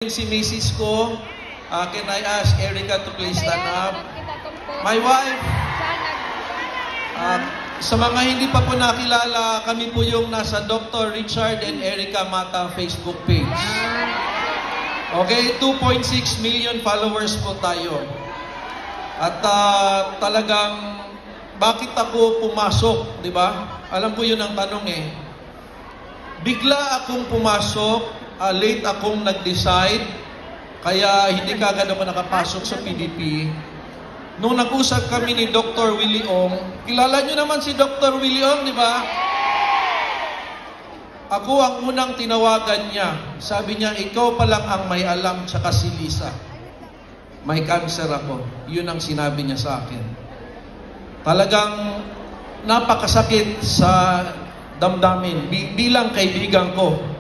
Si Mrs. ko, can I ask Erica to please stand up? My wife, sa mga hindi pa po nakilala, kami po yung nasa Dr. Richard and Erica Mata Facebook page. Okay, 2.6 million followers po tayo. At talagang, bakit ako pumasok, di ba? Alam ko yun ang tanong eh. Bigla akong pumasok, late akong nag-decide, kaya hindi kagad ako nakapasok sa PDP. Nung nag-usap kami ni Dr. Willie Ong, kilala nyo naman si Dr. Willie Ong, di ba? Ako ang unang tinawagan niya. Sabi niya, ikaw pa lang ang may alam, tsaka si Lisa. May cancer ako. Yun ang sinabi niya sa akin. Talagang napakasakit sa damdamin. Bilang kaibigan ko,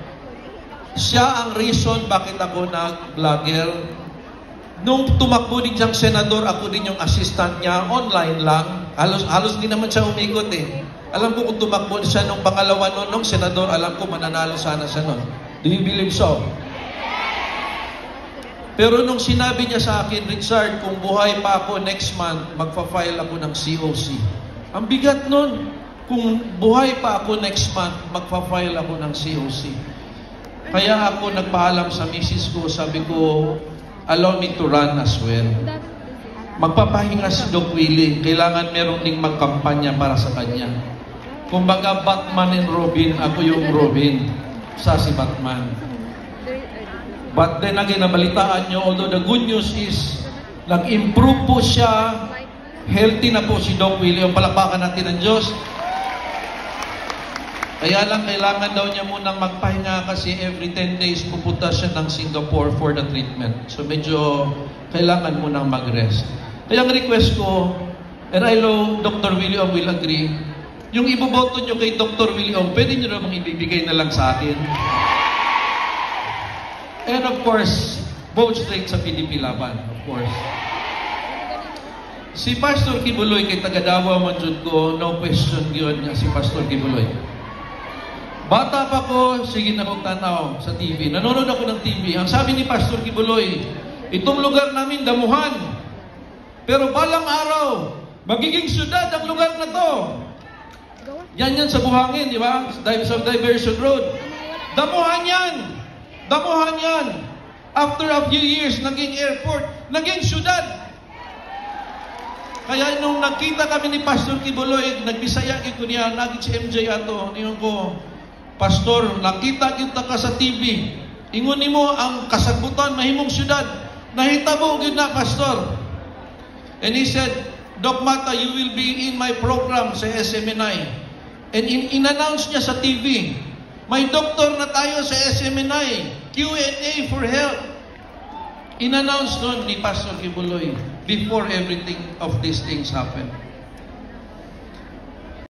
siya ang reason bakit ako nag-vlogger. Nung tumakbo din siyang senador, ako din yung assistant niya, online lang. Halos din naman siya umikot eh. Alam ko kung tumakbo siya nung pangalawa nung senador, alam ko mananalo sana siya nun. Do you believe so? Pero nung sinabi niya sa akin, Richard, kung buhay pa ako next month, magpa-file ako ng COC. Ang bigat nun. Kung buhay pa ako next month, magpa-file ako ng COC. Kaya ako nagpaalam sa misis ko, sabi ko, allow me to run as well. Magpapahinga si Doc Willie, kailangan meron ding magkampanya para sa kanya. Kumbaga, Batman and Robin, ako yung Robin, sa si Batman. But then again, nabalitaan nyo, although the good news is, nag-improve po siya, healthy na po si Doc Willie, ang palakpakan natin ng Diyos. Kaya lang, kailangan daw niya munang magpahinga kasi every 10 days pupunta siya ng Singapore for the treatment. So medyo kailangan munang mag-rest. Kaya ang request ko, and I know Dr. Willie Ong will agree, yung iboboto nyo kay Dr. Willie Ong, pwede nyo namang ibibigay na lang sa akin. And of course, vote straight sa PDP laban, of course. Si Pastor Kibuloy kay Tagadawa Manjud ko, no question yun si Pastor Kibuloy. Bata pa ko, sige na kong tanaw sa TV. Nanonood ako ng TV. Ang sabi ni Pastor Kibuloy, itong lugar namin damuhan. Pero balang araw, magiging syudad ang lugar na to. Yan sa buhangin, di ba? Sa Diversion Road. Damuhan yan. Damuhan yan. After a few years, naging airport, naging syudad. Kaya nung nakita kami ni Pastor Kibuloy, nagbisaya ko niya, naging si MJ ato, niyon ko, Pastor, nakita kita ka sa TV. Ingon mo ang kasagutan, mahimong syudad. Nahitabo yun na, Pastor. And he said, Doc Mata, you will be in my program sa SMNI. And in-announce niya sa TV, may doktor na tayo sa SMNI. Q&A for help. In-announce nun ni Pastor Kibuloy before everything of these things happened.